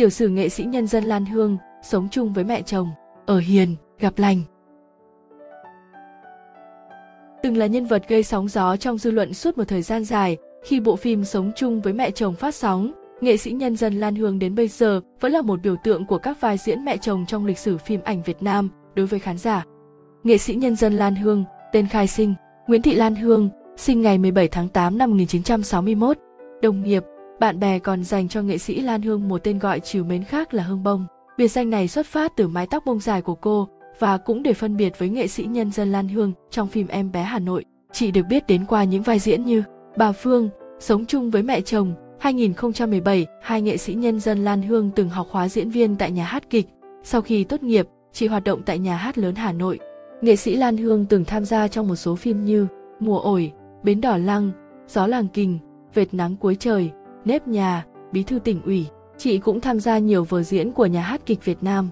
Tiểu sử nghệ sĩ nhân dân Lan Hương, sống chung với mẹ chồng, ở hiền, gặp lành. Từng là nhân vật gây sóng gió trong dư luận suốt một thời gian dài, khi bộ phim Sống chung với mẹ chồng phát sóng, nghệ sĩ nhân dân Lan Hương đến bây giờ vẫn là một biểu tượng của các vai diễn mẹ chồng trong lịch sử phim ảnh Việt Nam đối với khán giả. Nghệ sĩ nhân dân Lan Hương, tên khai sinh, Nguyễn Thị Lan Hương, sinh ngày 17 tháng 8 năm 1961. Đồng nghiệp, bạn bè còn dành cho nghệ sĩ Lan Hương một tên gọi trìu mến khác là Hương Bông. Biệt danh này xuất phát từ mái tóc bông dài của cô và cũng để phân biệt với nghệ sĩ nhân dân Lan Hương trong phim Em bé Hà Nội. Chị được biết đến qua những vai diễn như Bà Phương, Sống chung với mẹ chồng. 2017, hai nghệ sĩ nhân dân Lan Hương từng học khóa diễn viên tại nhà hát kịch. Sau khi tốt nghiệp, chị hoạt động tại nhà hát lớn Hà Nội. Nghệ sĩ Lan Hương từng tham gia trong một số phim như Mùa ổi, Bến đỏ lăng, Gió làng kình, Vệt nắng cuối trời, Nếp nhà, Bí thư tỉnh ủy. Chị cũng tham gia nhiều vở diễn của nhà hát kịch Việt Nam.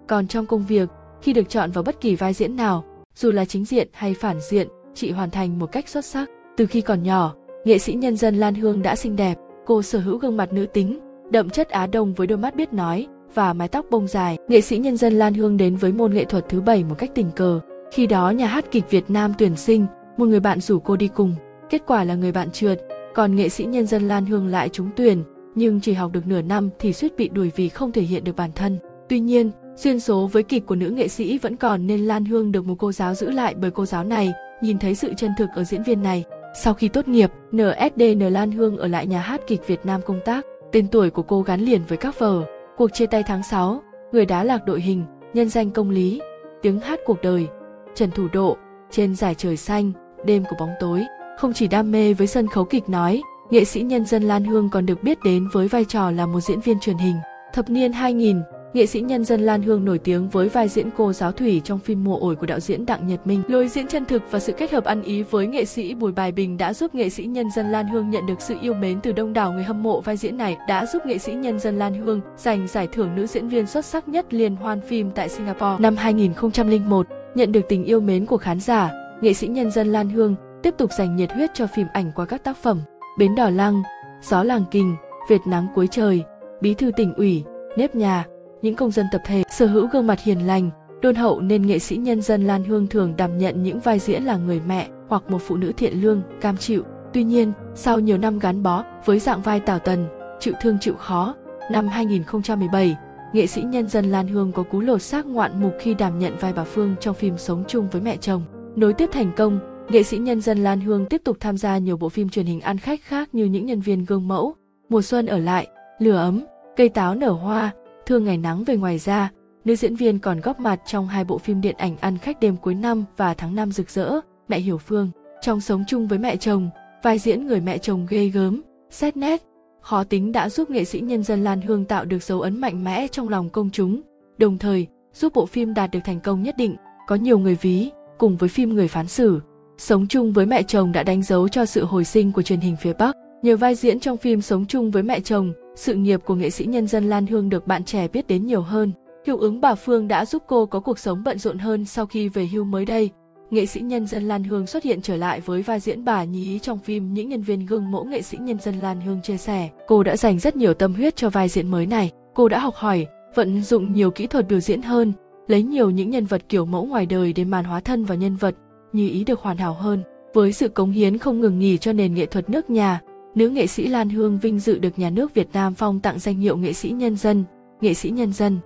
Còn trong công việc, khi được chọn vào bất kỳ vai diễn nào, dù là chính diện hay phản diện, chị hoàn thành một cách xuất sắc. Từ khi còn nhỏ, nghệ sĩ nhân dân Lan Hương đã xinh đẹp. Cô sở hữu gương mặt nữ tính, đậm chất Á Đông với đôi mắt biết nói và mái tóc bông dài. Nghệ sĩ nhân dân Lan Hương đến với môn nghệ thuật thứ 7 một cách tình cờ. Khi đó nhà hát kịch Việt Nam tuyển sinh, một người bạn rủ cô đi cùng. Kết quả là người bạn trượt, còn nghệ sĩ nhân dân Lan Hương lại trúng tuyển, nhưng chỉ học được nửa năm thì suýt bị đuổi vì không thể hiện được bản thân. Tuy nhiên, duyên số với kịch của nữ nghệ sĩ vẫn còn nên Lan Hương được một cô giáo giữ lại, bởi cô giáo này nhìn thấy sự chân thực ở diễn viên này. Sau khi tốt nghiệp, NSDN Lan Hương ở lại nhà hát kịch Việt Nam công tác. Tên tuổi của cô gắn liền với các vở Cuộc chia tay tháng 6, Người đá lạc đội hình, Nhân danh công lý, Tiếng hát cuộc đời, Trần thủ độ, Trên dải trời xanh, Đêm của bóng tối. Không chỉ đam mê với sân khấu kịch nói, nghệ sĩ nhân dân Lan Hương còn được biết đến với vai trò là một diễn viên truyền hình. Thập niên 2000, nghệ sĩ nhân dân Lan Hương nổi tiếng với vai diễn cô giáo Thủy trong phim Mùa ổi của đạo diễn Đặng Nhật Minh. Lối diễn chân thực và sự kết hợp ăn ý với nghệ sĩ Bùi Bài Bình đã giúp nghệ sĩ nhân dân Lan Hương nhận được sự yêu mến từ đông đảo người hâm mộ. Vai diễn này đã giúp nghệ sĩ nhân dân Lan Hương giành giải thưởng nữ diễn viên xuất sắc nhất liên hoan phim tại Singapore. Năm 2001, nhận được tình yêu mến của khán giả, nghệ sĩ nhân dân Lan Hương tiếp tục dành nhiệt huyết cho phim ảnh qua các tác phẩm Bến đỏ lăng, Gió làng kình, Vệt nắng cuối trời, Bí thư tỉnh ủy, Nếp nhà, Những công dân tập thể. Sở hữu gương mặt hiền lành, đôn hậu nên nghệ sĩ nhân dân Lan Hương thường đảm nhận những vai diễn là người mẹ hoặc một phụ nữ thiện lương, cam chịu. Tuy nhiên, sau nhiều năm gắn bó với dạng vai tảo tần, chịu thương chịu khó, năm 2017, nghệ sĩ nhân dân Lan Hương có cú lột xác ngoạn mục khi đảm nhận vai bà Phương trong phim Sống chung với mẹ chồng. Nối tiếp thành công, nghệ sĩ nhân dân Lan Hương tiếp tục tham gia nhiều bộ phim truyền hình ăn khách khác như Những nhân viên gương mẫu, Mùa xuân ở lại, Lửa ấm, Cây táo nở hoa, Thương ngày nắng về. Ngoài ra, nữ diễn viên còn góp mặt trong hai bộ phim điện ảnh ăn khách đêm cuối năm và Tháng năm rực rỡ, Mẹ hiểu Phương. Trong Sống chung với mẹ chồng, vai diễn người mẹ chồng ghê gớm, xét nét, khó tính đã giúp nghệ sĩ nhân dân Lan Hương tạo được dấu ấn mạnh mẽ trong lòng công chúng, đồng thời giúp bộ phim đạt được thành công nhất định. Có nhiều người ví, cùng với phim Người phán xử, Sống chung với mẹ chồng đã đánh dấu cho sự hồi sinh của truyền hình phía Bắc. Nhờ vai diễn trong phim Sống chung với mẹ chồng, sự nghiệp của nghệ sĩ nhân dân Lan Hương được bạn trẻ biết đến nhiều hơn. Hiệu ứng bà Phương đã giúp cô có cuộc sống bận rộn hơn sau khi về hưu mới đây. Nghệ sĩ nhân dân Lan Hương xuất hiện trở lại với vai diễn bà nhí trong phim Những nhân viên gương mẫu. Nghệ sĩ nhân dân Lan Hương chia sẻ, cô đã dành rất nhiều tâm huyết cho vai diễn mới này. Cô đã học hỏi, vận dụng nhiều kỹ thuật biểu diễn hơn, lấy nhiều những nhân vật kiểu mẫu ngoài đời để màn hóa thân vào nhân vật, như ý được hoàn hảo hơn. Với sự cống hiến không ngừng nghỉ cho nền nghệ thuật nước nhà, nữ nghệ sĩ Lan Hương vinh dự được nhà nước Việt Nam phong tặng danh hiệu nghệ sĩ nhân dân, nghệ sĩ nhân dân.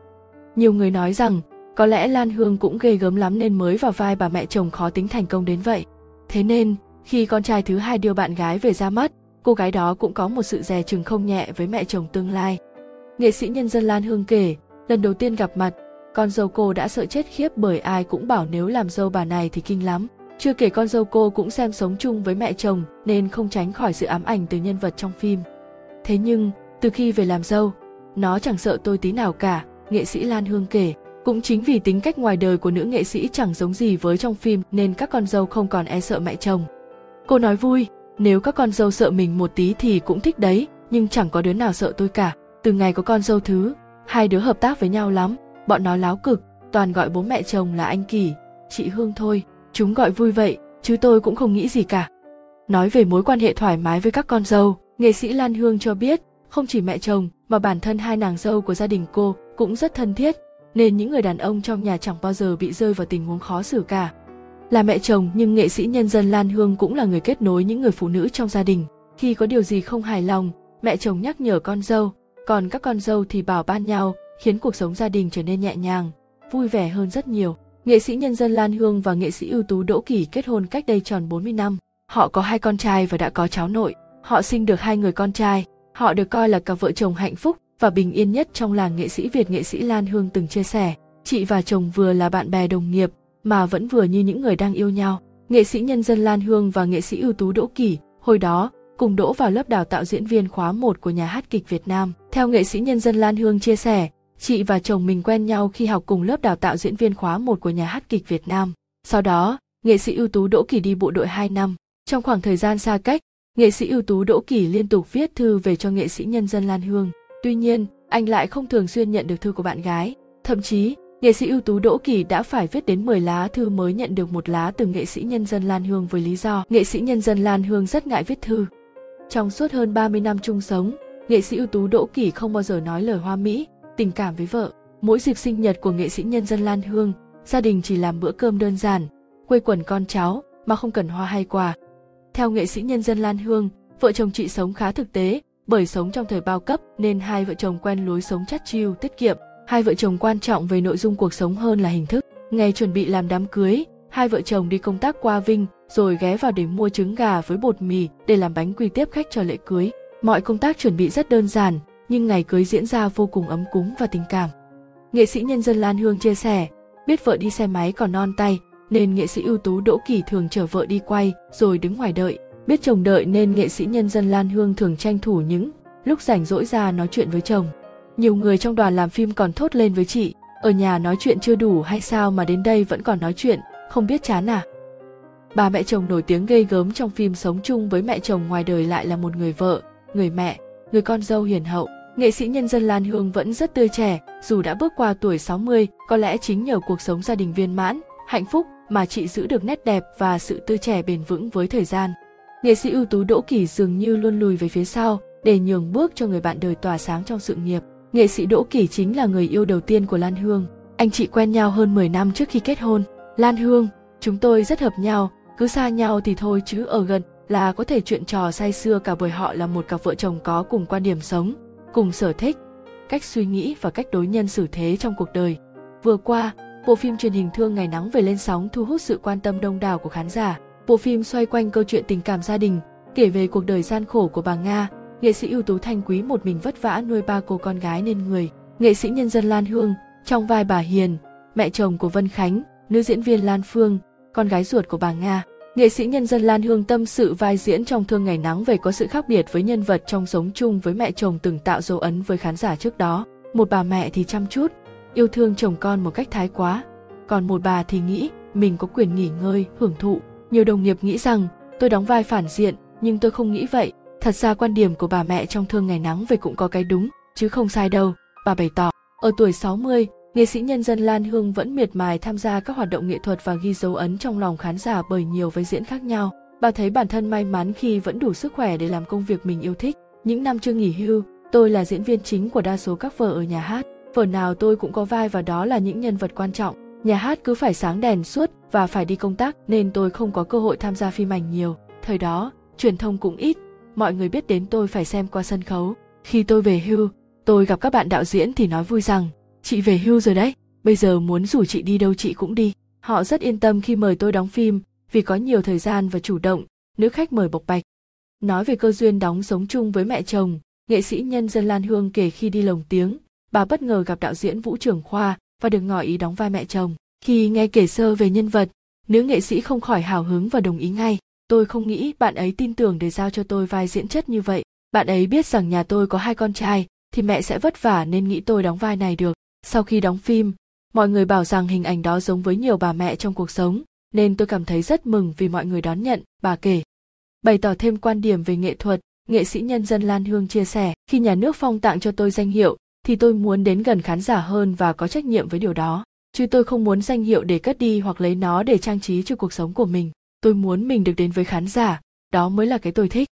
Nhiều người nói rằng, có lẽ Lan Hương cũng ghê gớm lắm nên mới vào vai bà mẹ chồng khó tính thành công đến vậy. Thế nên, khi con trai thứ hai đưa bạn gái về ra mắt, cô gái đó cũng có một sự dè chừng không nhẹ với mẹ chồng tương lai. Nghệ sĩ nhân dân Lan Hương kể, lần đầu tiên gặp mặt, con dâu cô đã sợ chết khiếp bởi ai cũng bảo nếu làm dâu bà này thì kinh lắm. Chưa kể con dâu cô cũng xem Sống chung với mẹ chồng nên không tránh khỏi sự ám ảnh từ nhân vật trong phim. Thế nhưng, từ khi về làm dâu, nó chẳng sợ tôi tí nào cả, nghệ sĩ Lan Hương kể. Cũng chính vì tính cách ngoài đời của nữ nghệ sĩ chẳng giống gì với trong phim nên các con dâu không còn e sợ mẹ chồng. Cô nói vui, nếu các con dâu sợ mình một tí thì cũng thích đấy, nhưng chẳng có đứa nào sợ tôi cả. Từ ngày có con dâu thứ, hai đứa hợp tác với nhau lắm, bọn nó láo cực, toàn gọi bố mẹ chồng là anh Kỳ, chị Hương thôi, chúng gọi vui vậy, chứ tôi cũng không nghĩ gì cả. Nói về mối quan hệ thoải mái với các con dâu, nghệ sĩ Lan Hương cho biết, Không chỉ mẹ chồng mà bản thân hai nàng dâu của gia đình cô cũng rất thân thiết, nên những người đàn ông trong nhà chẳng bao giờ bị rơi vào tình huống khó xử cả. Là mẹ chồng nhưng nghệ sĩ nhân dân Lan Hương cũng là người kết nối những người phụ nữ trong gia đình. Khi có điều gì không hài lòng, mẹ chồng nhắc nhở con dâu, còn các con dâu thì bảo ban nhau, khiến cuộc sống gia đình trở nên nhẹ nhàng, vui vẻ hơn rất nhiều. Nghệ sĩ nhân dân Lan Hương và nghệ sĩ ưu tú Đỗ Kỳ kết hôn cách đây tròn 40 năm. Họ có 2 con trai và đã có cháu nội. Họ sinh được 2 người con trai. Họ được coi là cặp vợ chồng hạnh phúc và bình yên nhất trong làng nghệ sĩ Việt. Nghệ sĩ Lan Hương từng chia sẻ, chị và chồng vừa là bạn bè đồng nghiệp mà vẫn vừa như những người đang yêu nhau. Nghệ sĩ nhân dân Lan Hương và nghệ sĩ ưu tú Đỗ Kỳ hồi đó cùng đỗ vào lớp đào tạo diễn viên khóa 1 của Nhà hát kịch Việt Nam. Theo nghệ sĩ nhân dân Lan Hương chia sẻ, chị và chồng mình quen nhau khi học cùng lớp đào tạo diễn viên khóa 1 của Nhà hát kịch Việt Nam. Sau đó, nghệ sĩ ưu tú Đỗ Kỳ đi bộ đội 2 năm. Trong khoảng thời gian xa cách, nghệ sĩ ưu tú Đỗ Kỳ liên tục viết thư về cho nghệ sĩ nhân dân Lan Hương. Tuy nhiên, anh lại không thường xuyên nhận được thư của bạn gái. Thậm chí, nghệ sĩ ưu tú Đỗ Kỳ đã phải viết đến 10 lá thư mới nhận được 1 lá từ nghệ sĩ nhân dân Lan Hương với lý do nghệ sĩ nhân dân Lan Hương rất ngại viết thư. Trong suốt hơn 30 năm chung sống, nghệ sĩ ưu tú Đỗ Kỳ không bao giờ nói lời hoa mỹ, tình cảm với vợ. Mỗi dịp sinh nhật của nghệ sĩ nhân dân Lan Hương, gia đình chỉ làm bữa cơm đơn giản, quây quần con cháu mà không cần hoa hay quà. Theo nghệ sĩ nhân dân Lan Hương, vợ chồng chị sống khá thực tế, bởi sống trong thời bao cấp nên hai vợ chồng quen lối sống chắt chiu, tiết kiệm. Hai vợ chồng quan trọng về nội dung cuộc sống hơn là hình thức. Ngày chuẩn bị làm đám cưới, hai vợ chồng đi công tác qua Vinh rồi ghé vào để mua trứng gà với bột mì để làm bánh quy tiếp khách cho lễ cưới. Mọi công tác chuẩn bị rất đơn giản, nhưng ngày cưới diễn ra vô cùng ấm cúng và tình cảm. Nghệ sĩ nhân dân Lan Hương chia sẻ, biết vợ đi xe máy còn non tay, nên nghệ sĩ ưu tú Đỗ Kỳ thường chở vợ đi quay rồi đứng ngoài đợi. Biết chồng đợi nên nghệ sĩ nhân dân Lan Hương thường tranh thủ những lúc rảnh rỗi ra nói chuyện với chồng. Nhiều người trong đoàn làm phim còn thốt lên với chị, ở nhà nói chuyện chưa đủ hay sao mà đến đây vẫn còn nói chuyện, không biết chán à? Bà mẹ chồng nổi tiếng ghê gớm trong phim sống chung với mẹ chồng ngoài đời lại là một người vợ, người mẹ, người con dâu hiền hậu. Nghệ sĩ nhân dân Lan Hương vẫn rất tươi trẻ, dù đã bước qua tuổi 60, có lẽ chính nhờ cuộc sống gia đình viên mãn, hạnh phúc mà chị giữ được nét đẹp và sự tươi trẻ bền vững với thời gian. Nghệ sĩ ưu tú Đỗ Kỳ dường như luôn lùi về phía sau để nhường bước cho người bạn đời tỏa sáng trong sự nghiệp. Nghệ sĩ Đỗ Kỳ chính là người yêu đầu tiên của Lan Hương. Anh chị quen nhau hơn 10 năm trước khi kết hôn. Lan Hương, chúng tôi rất hợp nhau, cứ xa nhau thì thôi chứ ở gần là có thể chuyện trò say sưa cả, bởi họ là một cặp vợ chồng có cùng quan điểm sống, cùng sở thích, cách suy nghĩ và cách đối nhân xử thế trong cuộc đời. Vừa qua, bộ phim truyền hình Thương Ngày Nắng về lên sóng thu hút sự quan tâm đông đảo của khán giả. Bộ phim xoay quanh câu chuyện tình cảm gia đình, kể về cuộc đời gian khổ của bà Nga, nghệ sĩ ưu tú Thanh Quý một mình vất vả nuôi 3 cô con gái nên người. Nghệ sĩ nhân dân Lan Hương trong vai bà Hiền, mẹ chồng của Vân Khánh, nữ diễn viên Lan Phương, con gái ruột của bà Nga. Nghệ sĩ nhân dân Lan Hương tâm sự vai diễn trong Thương Ngày Nắng về có sự khác biệt với nhân vật trong sống chung với mẹ chồng từng tạo dấu ấn với khán giả trước đó. Một bà mẹ thì chăm chút, yêu thương chồng con một cách thái quá, còn một bà thì nghĩ mình có quyền nghỉ ngơi, hưởng thụ. Nhiều đồng nghiệp nghĩ rằng tôi đóng vai phản diện, nhưng tôi không nghĩ vậy. Thật ra quan điểm của bà mẹ trong Thương Ngày Nắng về cũng có cái đúng, chứ không sai đâu, bà bày tỏ. Ở tuổi 60, nghệ sĩ nhân dân Lan Hương vẫn miệt mài tham gia các hoạt động nghệ thuật và ghi dấu ấn trong lòng khán giả bởi nhiều vai diễn khác nhau. Bà thấy bản thân may mắn khi vẫn đủ sức khỏe để làm công việc mình yêu thích. Những năm chưa nghỉ hưu, tôi là diễn viên chính của đa số các vở ở nhà hát. Vở nào tôi cũng có vai và đó là những nhân vật quan trọng. Nhà hát cứ phải sáng đèn suốt và phải đi công tác nên tôi không có cơ hội tham gia phim ảnh nhiều. Thời đó, truyền thông cũng ít, mọi người biết đến tôi phải xem qua sân khấu. Khi tôi về hưu, tôi gặp các bạn đạo diễn thì nói vui rằng, chị về hưu rồi đấy, bây giờ muốn rủ chị đi đâu chị cũng đi. Họ rất yên tâm khi mời tôi đóng phim vì có nhiều thời gian và chủ động, nữ khách mời bộc bạch. Nói về cơ duyên đóng sống chung với mẹ chồng, nghệ sĩ nhân dân Lan Hương kể khi đi lồng tiếng, bà bất ngờ gặp đạo diễn Vũ Trường Khoa và được ngỏ ý đóng vai mẹ chồng. Khi nghe kể sơ về nhân vật, nữ nghệ sĩ không khỏi hào hứng và đồng ý ngay. Tôi không nghĩ bạn ấy tin tưởng để giao cho tôi vai diễn chất như vậy. Bạn ấy biết rằng nhà tôi có 2 con trai thì mẹ sẽ vất vả nên nghĩ tôi đóng vai này được. Sau khi đóng phim, mọi người bảo rằng hình ảnh đó giống với nhiều bà mẹ trong cuộc sống, nên tôi cảm thấy rất mừng vì mọi người đón nhận, bà kể. Bày tỏ thêm quan điểm về nghệ thuật, nghệ sĩ nhân dân Lan Hương chia sẻ, khi nhà nước phong tặng cho tôi danh hiệu, thì tôi muốn đến gần khán giả hơn và có trách nhiệm với điều đó. Chứ tôi không muốn danh hiệu để cất đi hoặc lấy nó để trang trí cho cuộc sống của mình. Tôi muốn mình được đến với khán giả, đó mới là cái tôi thích.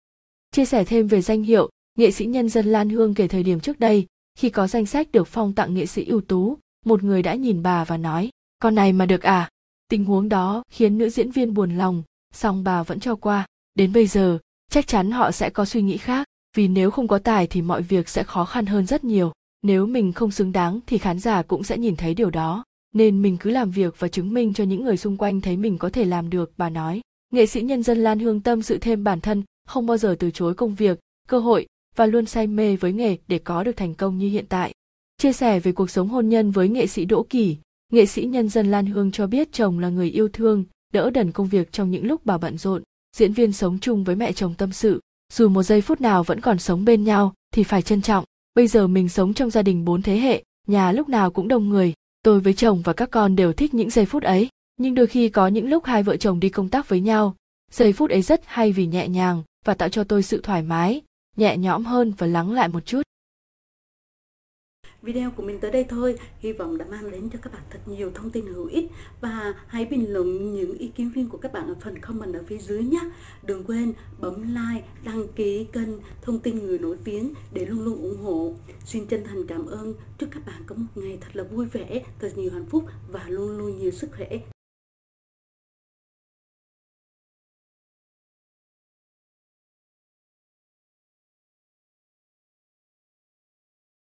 Chia sẻ thêm về danh hiệu, Nghệ sĩ nhân dân Lan Hương kể thời điểm trước đây, khi có danh sách được phong tặng nghệ sĩ ưu tú, một người đã nhìn bà và nói, con này mà được à? Tình huống đó khiến nữ diễn viên buồn lòng, song bà vẫn cho qua. Đến bây giờ, chắc chắn họ sẽ có suy nghĩ khác, vì nếu không có tài thì mọi việc sẽ khó khăn hơn rất nhiều. Nếu mình không xứng đáng thì khán giả cũng sẽ nhìn thấy điều đó. Nên mình cứ làm việc và chứng minh cho những người xung quanh thấy mình có thể làm được, bà nói. Nghệ sĩ nhân dân Lan Hương tâm sự thêm bản thân không bao giờ từ chối công việc, cơ hội và luôn say mê với nghề để có được thành công như hiện tại. Chia sẻ về cuộc sống hôn nhân với nghệ sĩ Đỗ Kỳ, nghệ sĩ nhân dân Lan Hương cho biết chồng là người yêu thương, đỡ đần công việc trong những lúc bà bận rộn. Diễn viên sống chung với mẹ chồng tâm sự, dù một giây phút nào vẫn còn sống bên nhau thì phải trân trọng. Bây giờ mình sống trong gia đình 4 thế hệ, nhà lúc nào cũng đông người. Tôi với chồng và các con đều thích những giây phút ấy, nhưng đôi khi có những lúc hai vợ chồng đi công tác với nhau. Giây phút ấy rất hay vì nhẹ nhàng và tạo cho tôi sự thoải mái, nhẹ nhõm hơn và lắng lại một chút. Video của mình tới đây thôi, hy vọng đã mang đến cho các bạn thật nhiều thông tin hữu ích và hãy bình luận những ý kiến riêng của các bạn ở phần comment ở phía dưới nhé. Đừng quên bấm like, đăng ký kênh Thông tin người nổi tiếng để luôn luôn ủng hộ. Xin chân thành cảm ơn, chúc các bạn có một ngày thật là vui vẻ, thật nhiều hạnh phúc và luôn luôn nhiều sức khỏe.